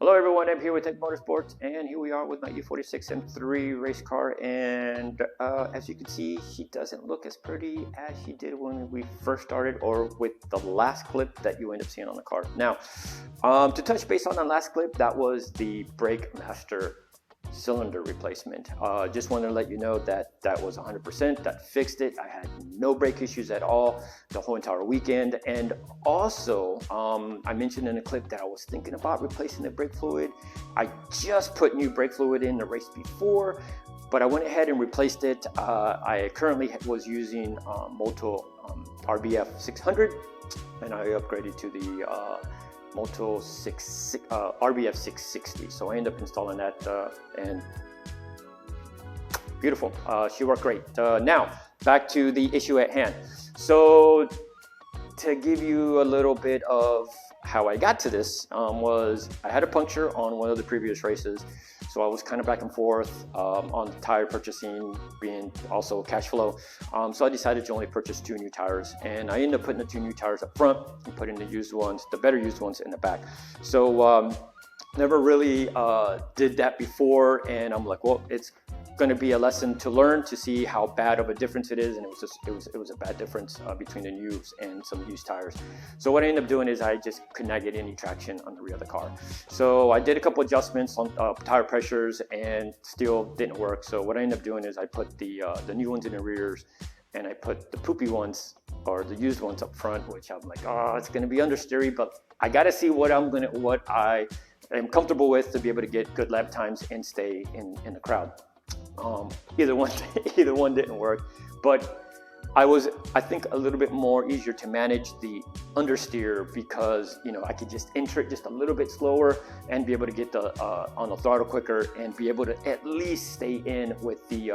Hello everyone, I'm here with Tech Motorsports, and here we are with my E46 M3 race car. And as you can see, she doesn't look as pretty as she did when we first started, or with the last clip that you end up seeing on the car. Now, to touch base on the last clip, that was the brake master cylinder replacement. Just wanted to let you know that that was 100%. That fixed it. I had no brake issues at all the whole entire weekend. And also, I mentioned in a clip that I was thinking about replacing the brake fluid. I just put new brake fluid in the race before, but I went ahead and replaced it. I currently was using Moto RBF 600, and I upgraded to the Moto RBF 660. So I ended up installing that, and beautiful. She worked great. Now back to the issue at hand. So to give you a little bit of how I got to this, was I had a puncture on one of the previous races. So I was kind of back and forth on the tire purchasing, being also cash flow. So I decided to only purchase 2 new tires, and I ended up putting the 2 new tires up front and putting the used ones, the better used ones, in the back. So never really did that before, and I'm like, well, it's going to be a lesson to learn to see how bad of a difference it is. And it was a bad difference between the new and some used tires. So what I ended up doing is I just could not get any traction on the rear of the car. So I did a couple adjustments on tire pressures, and still didn't work. So what I ended up doing is I put the new ones in the rears, and I put the poopy ones, or the used ones, up front, which I'm like, oh, it's going to be understeery, but I got to see what I am comfortable with to be able to get good lap times and stay in the crowd. Either one didn't work, but I think a little bit more easier to manage the understeer, because I could just enter it just a little bit slower and be able to get on the throttle quicker, and be able to at least stay in with the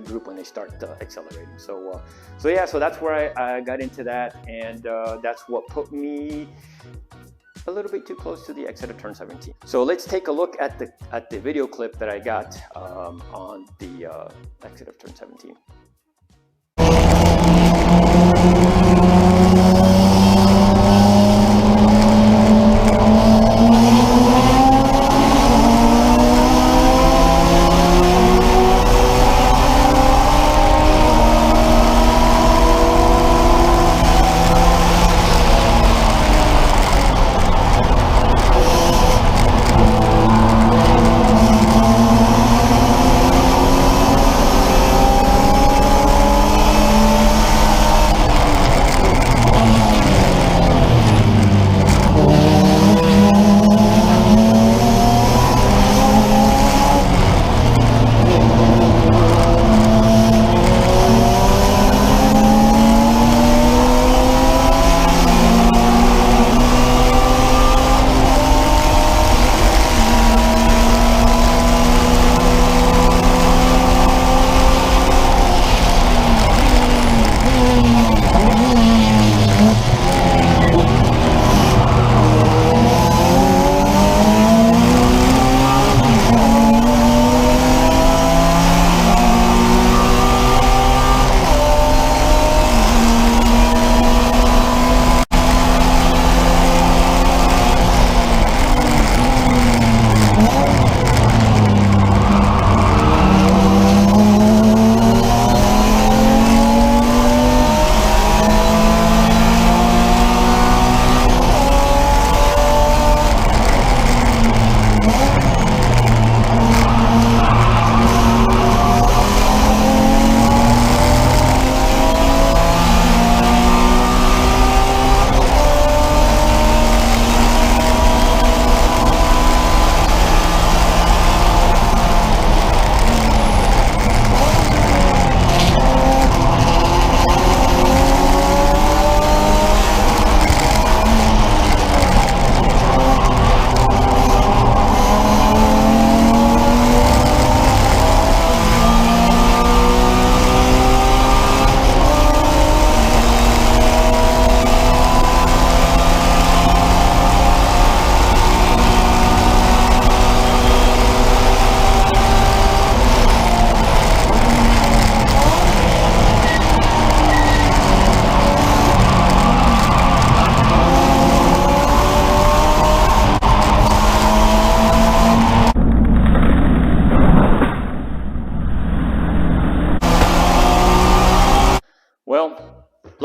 group when they start accelerating. So yeah, so that's where I got into that, and that's what put me a little bit too close to the exit of turn 17. So let's take a look at the video clip that I got on the exit of turn 17.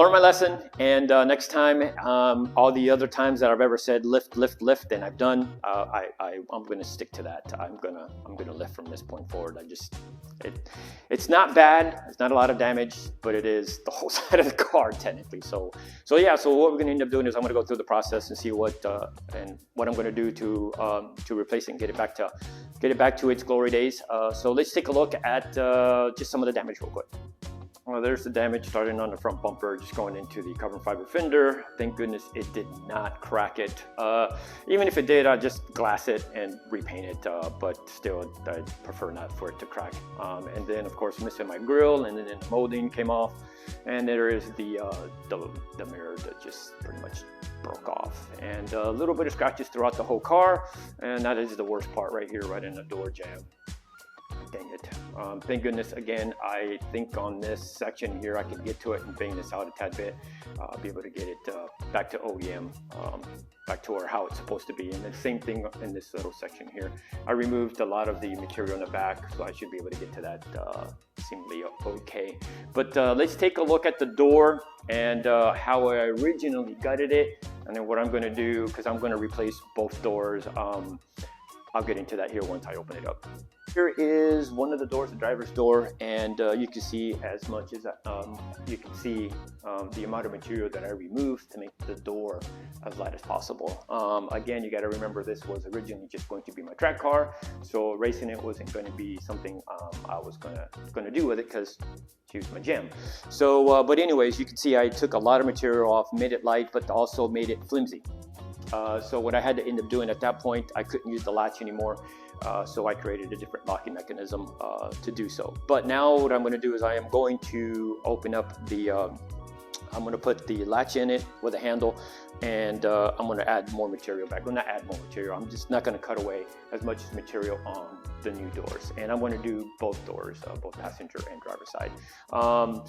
learned my lesson, and next time, all the other times that I've ever said lift, lift, lift, and I've done, I'm going to stick to that. I'm gonna lift from this point forward. It's not bad. It's not a lot of damage, but it is the whole side of the car technically. So yeah. So what we're going to end up doing is I'm going to go through the process and see what I'm going to do to replace it and get it back to its glory days. So let's take a look at just some of the damage real quick. Well, there's the damage starting on the front bumper, just going into the carbon fiber fender. Thank goodness it did not crack it. Even if it did, I'd just glass it and repaint it, but still, I'd prefer not for it to crack. And then, of course, missing my grill, and then the molding came off. And there is the mirror that just pretty much broke off. And a little bit of scratches throughout the whole car. And that is the worst part right here, right in the door jamb. Dang it. Thank goodness, again, I think on this section here, I can get to it and bang this out a tad bit. I'll be able to get it back to OEM, back to how it's supposed to be. And the same thing in this little section here. I removed a lot of the material in the back, so I should be able to get to that seemingly okay. But let's take a look at the door and how I originally gutted it. And then what I'm going to do, because I'm going to replace both doors, I'll get into that here once I open it up. Here is one of the doors, the driver's door, and you can see as much as you can see the amount of material that I removed to make the door as light as possible. Again, you got to remember this was originally just going to be my track car, so racing it wasn't going to be something I was going to do with it because she was my gem. So, but anyways, you can see I took a lot of material off, made it light, but also made it flimsy. So what I had to end up doing at that point, I couldn't use the latch anymore. So I created a different locking mechanism to do so. But now what I'm going to do is I am going to open up the, I'm going to put the latch in it with a handle, and I'm going to add more material back. I'm going to add more material. I'm just not going to cut away as much material on the new doors. And I'm going to do both doors, both passenger and driver side.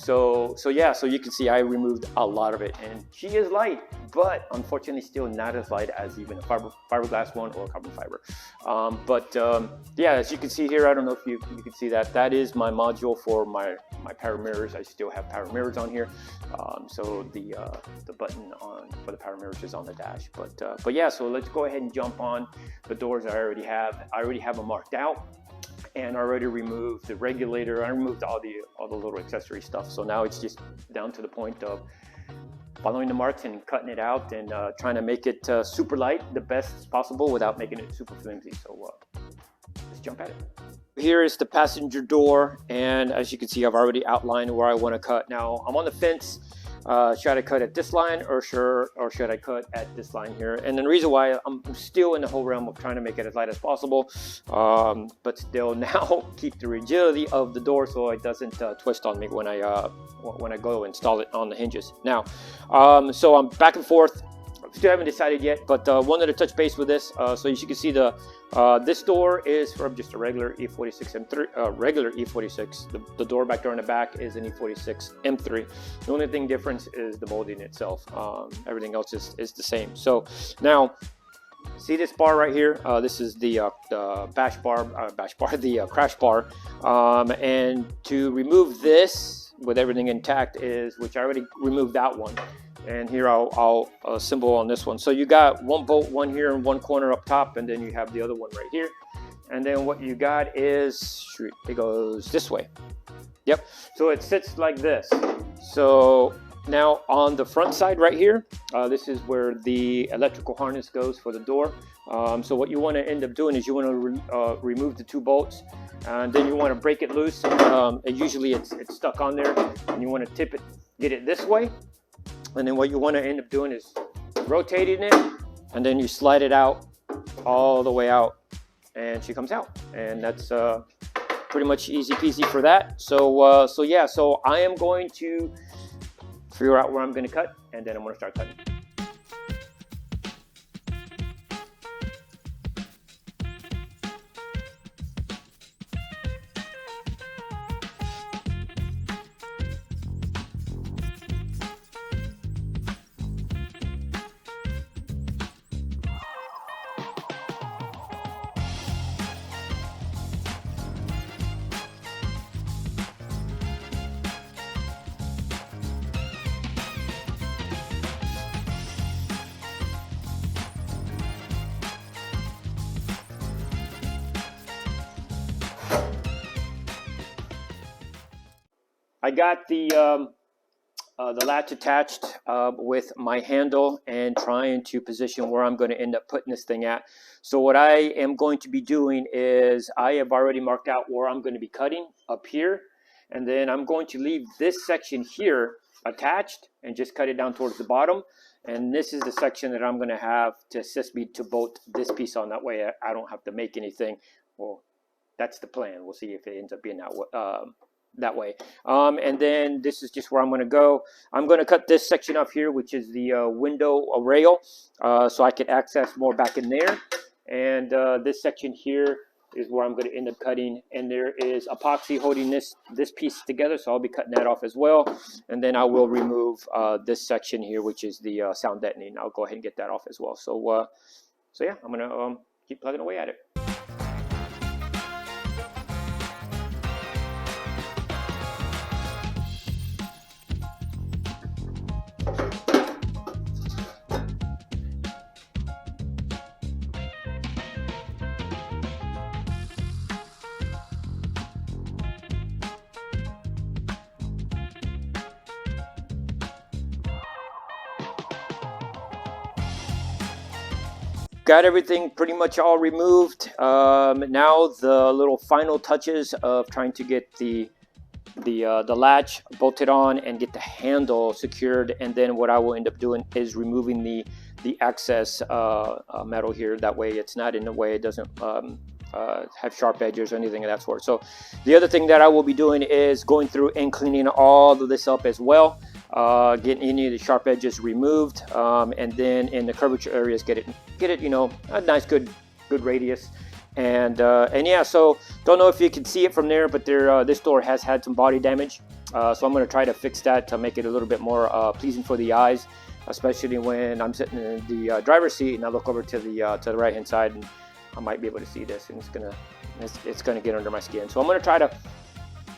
So yeah, so you can see I removed a lot of it, and she is light, but unfortunately still not as light as even a fiberglass one or carbon fiber. Yeah, as you can see here, I don't know if you can see that. That is my module for my power mirrors. I still have power mirrors on here. So the button for the power mirrors is on the dash. But yeah, so let's go ahead and jump on the doors I already have. I already have them marked out, and I already removed the regulator. I removed all the little accessory stuff. So now it's just down to the point of following the marks and cutting it out and trying to make it super light, the best possible, without making it super flimsy. So let's jump at it. Here is the passenger door, and as you can see, I've already outlined where I want to cut. Now I'm on the fence. Should I cut at this line or should I cut at this line here? And the reason why I'm still in the whole realm of trying to make it as light as possible, but still now keep the rigidity of the door so it doesn't twist on me when I go install it on the hinges. Now, so I'm back and forth. Still haven't decided yet, but wanted to touch base with this. So as you can see, this door is from just a regular E46 M3, regular E46. The door back there on the back is an E46 M3. The only thing difference is the molding itself. Everything else is the same. So now, see this bar right here? This is the crash bar. And to remove this with everything intact which I already removed that one. And here I'll assemble on this one. So you got one bolt, one here in one corner up top, and then you have the other one right here. And then what you got is, it goes this way. Yep, so it sits like this. So now on the front side right here, this is where the electrical harness goes for the door. So what you want to end up doing is you want to remove the two bolts, and then you want to break it loose. Usually it's stuck on there, and you want to tip it, get it this way. And then what you want to end up doing is rotating it, and then you slide it out all the way out, and she comes out. And that's pretty much easy peasy for that. So yeah, so I am going to figure out where I'm going to cut, and then I'm going to start cutting. I got the latch attached with my handle and trying to position where I'm going to end up putting this thing at. So what I am going to be doing is I have already marked out where I'm going to be cutting up here, and then I'm going to leave this section here attached and just cut it down towards the bottom. And this is the section that I'm going to have to assist me to bolt this piece on. That way I don't have to make anything. Well, that's the plan. We'll see if it ends up being that way. And then this is just where I'm going to go. I'm going to cut this section up here, which is the window rail, so I can access more back in there. And this section here is where I'm going to end up cutting, and there is epoxy holding this piece together, so I'll be cutting that off as well. And then I will remove this section here, which is the sound deadening. I'll go ahead and get that off as well. So yeah, I'm going to keep plugging away at it. Got everything pretty much all removed. Now the little final touches of trying to get the latch bolted on and get the handle secured, and then what I will end up doing is removing the excess metal here. That way it's not in the way, it doesn't have sharp edges or anything of that sort. So the other thing that I will be doing is going through and cleaning all of this up as well, getting any of the sharp edges removed, and then in the curvature areas get it you know, a nice good radius. And yeah, so don't know if you can see it from there, but this door has had some body damage, so I'm going to try to fix that to make it a little bit more pleasing for the eyes, especially when I'm sitting in the driver's seat and I look over to the right hand side, and I might be able to see this, and it's gonna get under my skin. So I'm gonna try to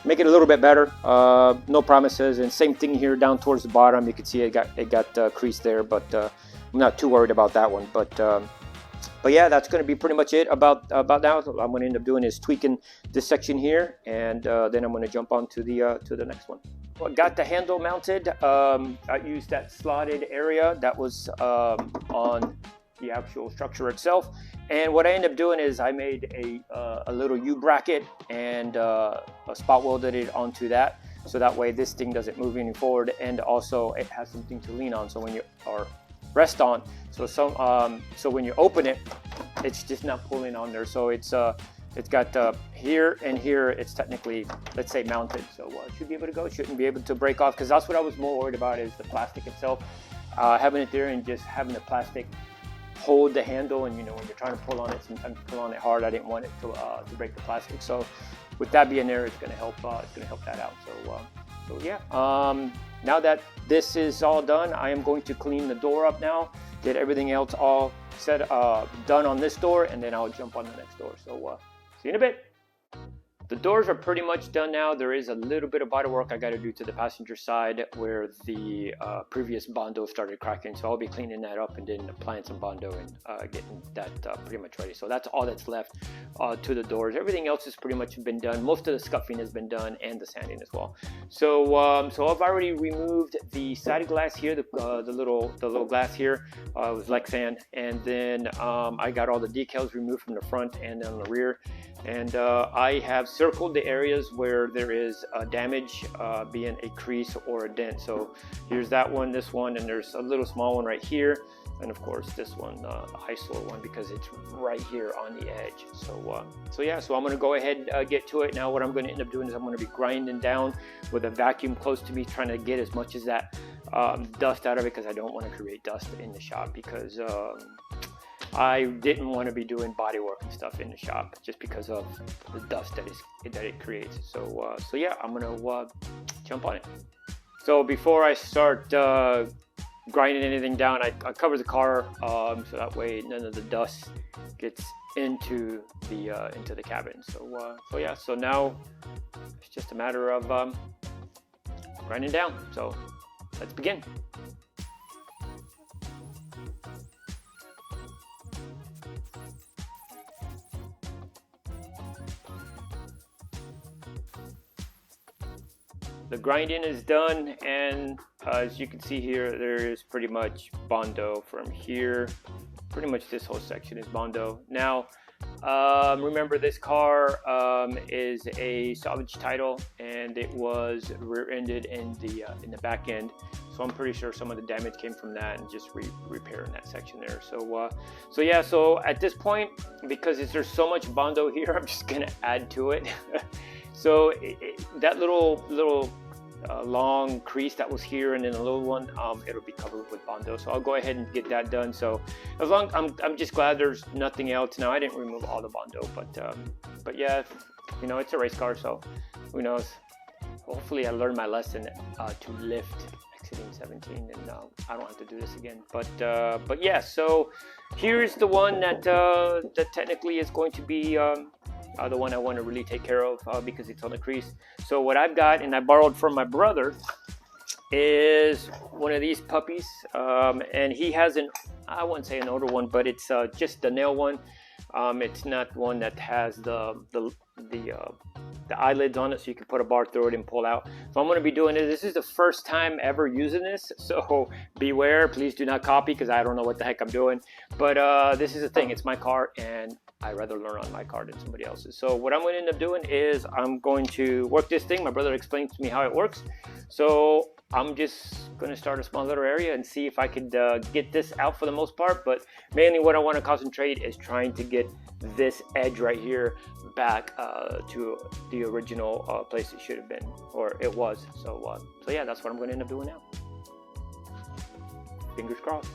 make it a little bit better. No promises. And same thing here down towards the bottom. You can see it got creased there, but I'm not too worried about that one. But yeah, that's going to be pretty much it about now. What I'm going to end up doing is tweaking this section here, and then I'm going to jump on to the next one. Well, got the handle mounted. I used that slotted area that was on the actual structure itself, and what I ended up doing is I made a little U-bracket and spot welded it onto that, so that way this thing doesn't move any forward, and also it has something to lean on, so when you are rest on, so when you open it, it's just not pulling on there. So it's got here and here, it's technically, let's say, mounted, so it should be able to go. It shouldn't be able to break off, because that's what I was more worried about, is the plastic itself, having it there and just having the plastic hold the handle, and you know, when you're trying to pull on it, sometimes you pull on it hard. I didn't want it to break the plastic, so with that being there, it's going to help that out. So yeah, now that this is all done, I am going to clean the door up now, get everything else all done on this door, and then I'll jump on the next door. So see you in a bit. The doors are pretty much done now. There is a little bit of body work I got to do to the passenger side where the previous Bondo started cracking. So I'll be cleaning that up and then applying some Bondo and getting that pretty much ready. So that's all that's left to the doors. Everything else has pretty much been done. Most of the scuffing has been done, and the sanding as well. So I've already removed the side glass here, the little glass here. It was Lexan, and then I got all the decals removed from the front and on the rear. And I have circled the areas where there is damage, being a crease or a dent. So here's that one, this one, and there's a little small one right here, and of course this one, the high slow one, because it's right here on the edge. So yeah, so I'm going to go ahead and get to it. Now what I'm going to end up doing is I'm going to be grinding down with a vacuum close to me, trying to get as much as that dust out of it, because I don't want to create dust in the shop, because I didn't want to be doing body work and stuff in the shop just because of the dust that it creates. So yeah, I'm gonna jump on it. So before I start grinding anything down, I cover the car, so that way none of the dust gets into the cabin. So yeah, so now it's just a matter of grinding down. So let's begin. the grinding is done, and as you can see here, there is pretty much Bondo from here. Pretty much this whole section is Bondo. Now, remember this car is a salvage title, and it was rear-ended in the back end. So I'm pretty sure some of the damage came from that and just repairing that section there. So yeah, so at this point, because there's so much Bondo here, I'm just gonna add to it. So that little long crease that was here, and then a little one, it'll be covered with Bondo. So I'll go ahead and get that done. So as long, I'm just glad there's nothing else. Now I didn't remove all the Bondo, but yeah, you know, it's a race car, so who knows? Hopefully I learned my lesson to lift exiting 17, and I don't have to do this again. But yeah, so here's the one that technically is going to be the one I want to really take care of because it's on the crease. So what I've got, and I borrowed from my brother, is one of these puppies, and he has I wouldn't say an older one, but it's just the nail one. It's not one that has the eyelids on it, so you can put a bar through it and pull out. So I'm going to be doing it. This is the first time ever using this, so beware. Please do not copy, because I don't know what the heck I'm doing. But this is the thing. It's my car, and I'd rather learn on my car than somebody else's. So what I'm going to end up doing is I'm going to work this thing. My brother explained to me how it works. So I'm just going to start a small little area and see if I could get this out for the most part. But mainly what I want to concentrate is trying to get this edge right here back to the original place it should have been, or it was. So yeah, that's what I'm going to end up doing now. Fingers crossed.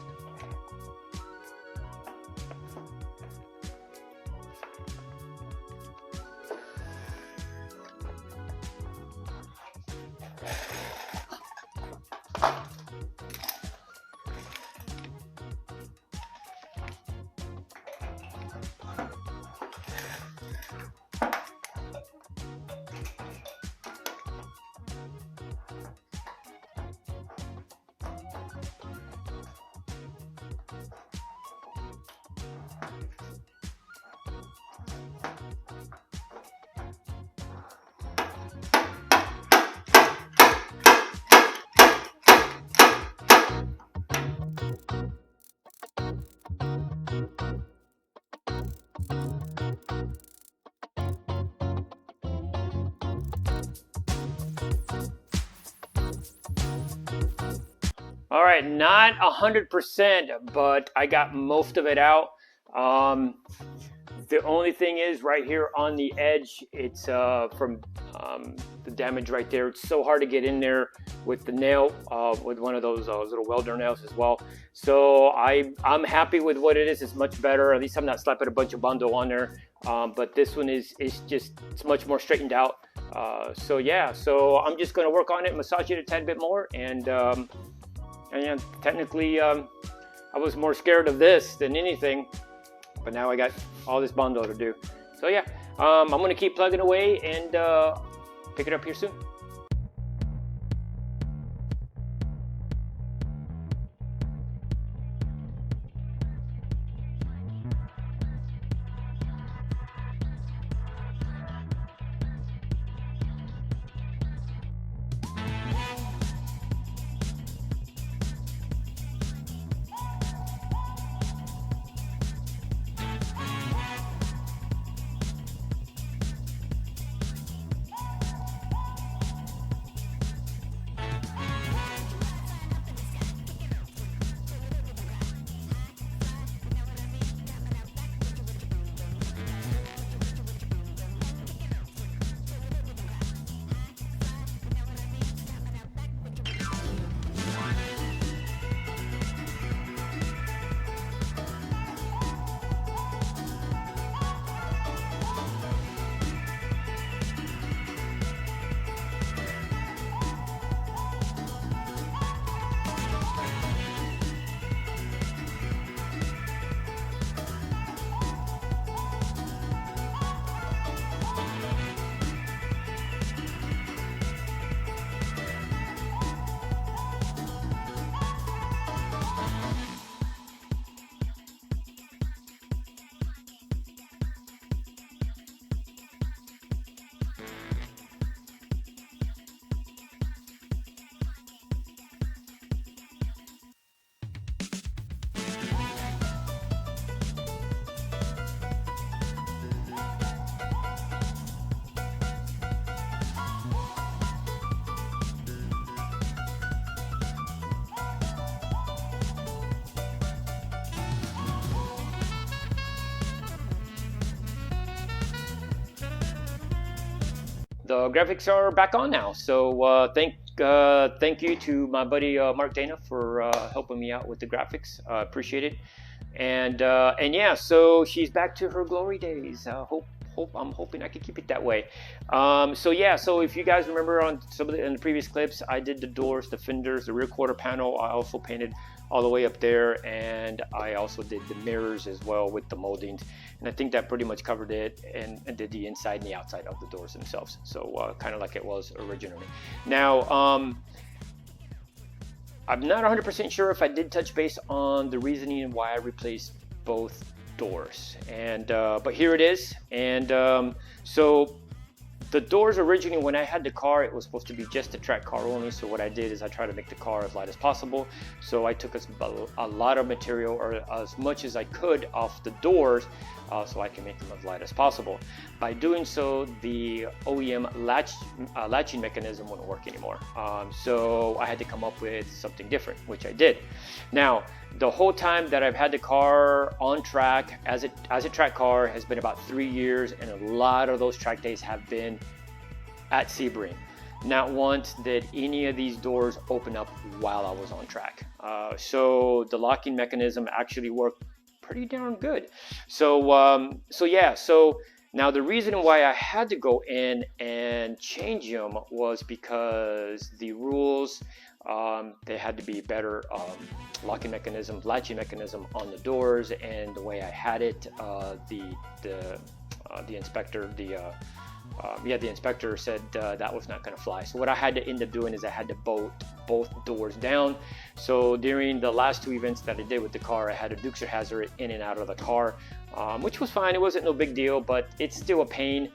All right, not 100%, but I got most of it out. The only thing is right here on the edge, it's from the damage right there. It's so hard to get in there with the nail, with one of those little welder nails as well. So I'm happy with what it is. It's much better. At least I'm not slapping a bunch of Bondo on there. But this one is just, it's much more straightened out. So yeah, so I'm just gonna work on it, massage it a tad bit more, and yeah, technically I was more scared of this than anything, but now I got all this Bondo to do. So yeah, I'm gonna keep plugging away and pick it up here soon. the graphics are back on now. So thank you to my buddy Mark Dana for helping me out with the graphics. Appreciate it. And yeah, so she's back to her glory days. I'm hoping I can keep it that way. So yeah, so if you guys remember on some of in the previous clips, I did the doors, the fenders, the rear quarter panel. I also painted all the way up there, and I also did the mirrors as well with the moldings. And I think that pretty much covered it, and did the inside and the outside of the doors themselves. So kind of like it was originally. Now, I'm not 100% sure if I did touch base on the reasoning why I replaced both doors, and but here it is. And so the doors originally, when I had the car, it was supposed to be just a track car only. So what I did is I tried to make the car as light as possible. So I took a lot of material, or as much as I could, off the doors, so I can make them as light as possible. By doing so, the OEM latching mechanism wouldn't work anymore. So I had to come up with something different, which I did. Now, the whole time that I've had the car on track as a track car has been about 3 years, and a lot of those track days have been at Sebring. Not once did any of these doors open up while I was on track. So the locking mechanism actually worked pretty darn good. So yeah, so now the reason why I had to go in and change them was because the rules, they had to be better latching mechanism on the doors, and the way I had it, the inspector, the inspector said that was not going to fly. So what I had to end up doing is I had to bolt both doors down. So during the last 2 events that I did with the car, I had to Dukes of Hazzard in and out of the car, which was fine. It wasn't no big deal, but it's still a pain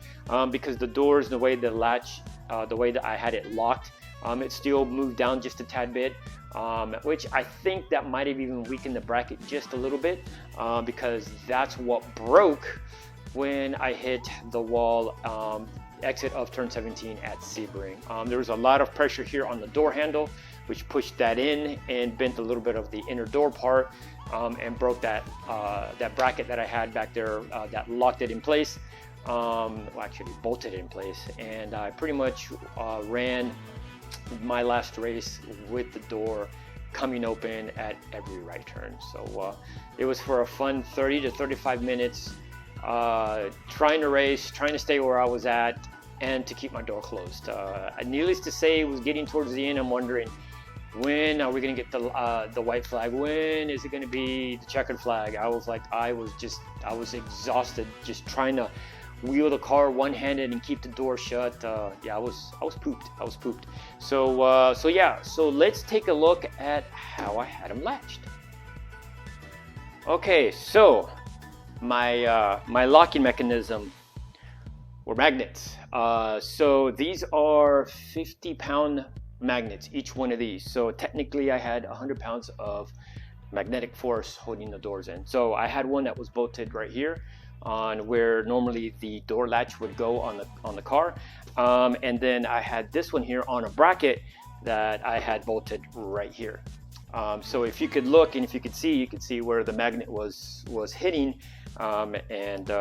because the doors, the way the latch, the way that I had it locked, it still moved down just a tad bit, which I think that might have even weakened the bracket just a little bit, because that's what broke when I hit the wall exit of turn 17 at Sebring. There was a lot of pressure here on the door handle, which pushed that in and bent a little bit of the inner door part, and broke that bracket that I had back there that locked it in place. Well, actually bolted it in place, and I pretty much ran my last race with the door coming open at every right turn. So it was for a fun 30 to 35 minutes trying to race, trying to stay where I was at, and to keep my door closed. Needless to say, it was getting towards the end. I'm wondering, when are we going to get the white flag? When is it going to be the checkered flag? I was exhausted just trying to wheel the car one-handed and keep the door shut. Yeah, I was pooped. So yeah, so let's take a look at how I had them latched. Okay, so my locking mechanism were magnets. So these are 50-pound magnets, each one of these. So technically I had 100 pounds of magnetic force holding the doors in. So I had one that was bolted right here on where normally the door latch would go on the car, and then I had this one here on a bracket that I had bolted right here. So if you could look and if you could see where the magnet was hitting and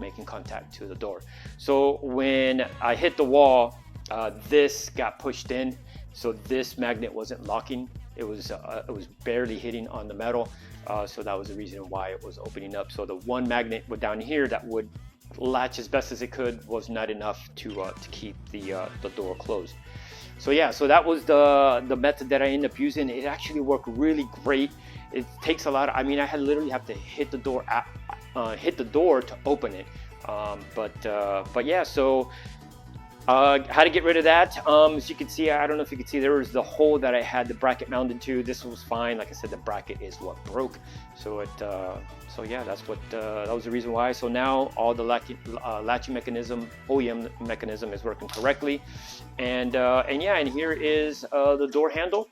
making contact to the door. So when I hit the wall, this got pushed in, so this magnet wasn't locking. It was barely hitting on the metal, so that was the reason why it was opening up. So the one magnet down here that would latch as best as it could was not enough to keep the door closed. So yeah, so that was the method that I ended up using. It actually worked really great. It takes a lot. I mean, I literally have to hit the door to open it. But yeah, so how to get rid of that? As you can see, I don't know if you can see, there was the hole that I had the bracket mounted to. This was fine. Like I said, the bracket is what broke. So so yeah, that was the reason why. So now all the latching mechanism, OEM mechanism, is working correctly. And yeah, and here is the door handle.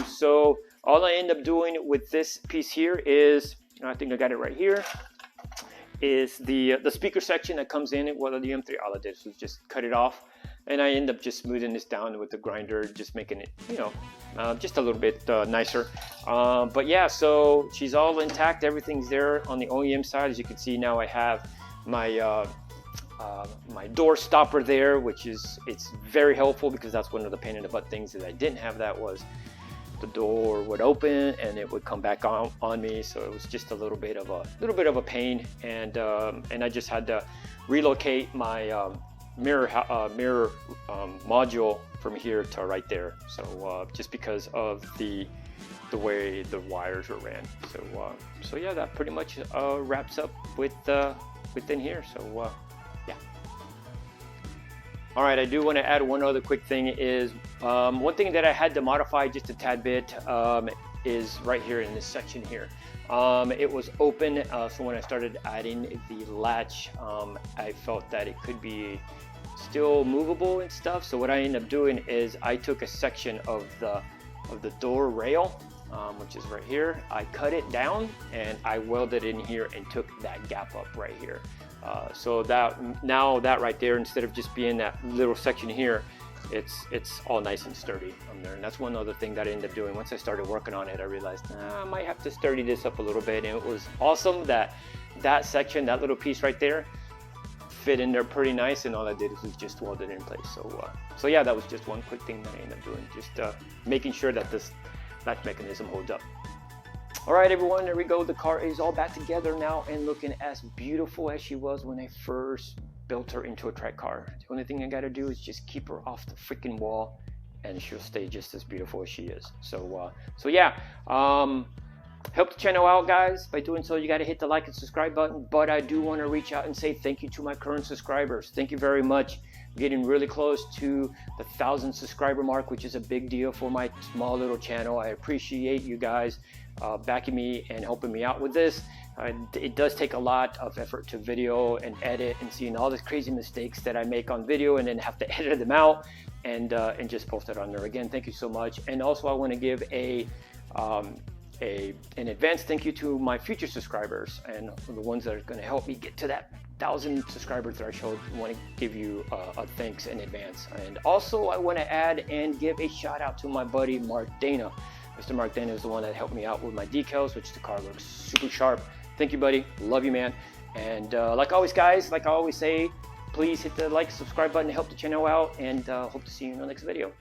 So all I end up doing with this piece here is, I think I got it right here, is the speaker section that comes in with the M3. All I did was just cut it off, and I end up just smoothing this down with the grinder, just making it, just a little bit nicer. But yeah, so she's all intact. Everything's there on the OEM side. As you can see now, I have my my door stopper there, which it's very helpful because that's one of the pain in the butt things that I didn't have. That was the door would open and it would come back on me, so it was just a little bit of a pain, and I just had to relocate my mirror module from here to right there. So just because of the way the wires were ran. So yeah, that pretty much wraps up with within here. So yeah. All right, I do want to add one other quick thing is one thing that I had to modify just a tad bit is right here in this section here. It was open, so when I started adding the latch, I felt that it could be still movable and stuff. So what I ended up doing is I took a section of the door rail, which is right here. I cut it down and I welded in here and took that gap up right here. So that now that right there, instead of just being that little section here, it's all nice and sturdy on there. And that's one other thing that I ended up doing. Once I started working on it, I realized I might have to sturdy this up a little bit, and it was awesome that section, that little piece right there, fit in there pretty nice, and all I did was just weld it in place. So yeah, that was just one quick thing that I ended up doing, just making sure that this latch mechanism holds up. All right, everyone, there we go. The car is all back together now and looking as beautiful as she was when I first built her into a track car. The only thing I gotta do is just keep her off the freaking wall and she'll stay just as beautiful as she is. So yeah, help the channel out, guys. By doing so, you gotta hit the like and subscribe button, but I do want to reach out and say thank you to my current subscribers. Thank you very much. I'm getting really close to the 1,000 subscriber mark, which is a big deal for my small little channel. I appreciate you guys backing me and helping me out with this. It does take a lot of effort to video and edit, and seeing all these crazy mistakes that I make on video and then have to edit them out and just post it on there. Again, thank you so much. And also I want to give an advance thank you to my future subscribers and the ones that are going to help me get to that 1,000 subscriber threshold. I want to give you a thanks in advance. And also I want to add and give a shout out to my buddy Mark Dana. Mr. Mark Dana is the one that helped me out with my decals, which the car looks super sharp. Thank you, buddy. Love you, man. And like always, guys, like I always say, please hit the like, subscribe button to help the channel out, and hope to see you in the next video.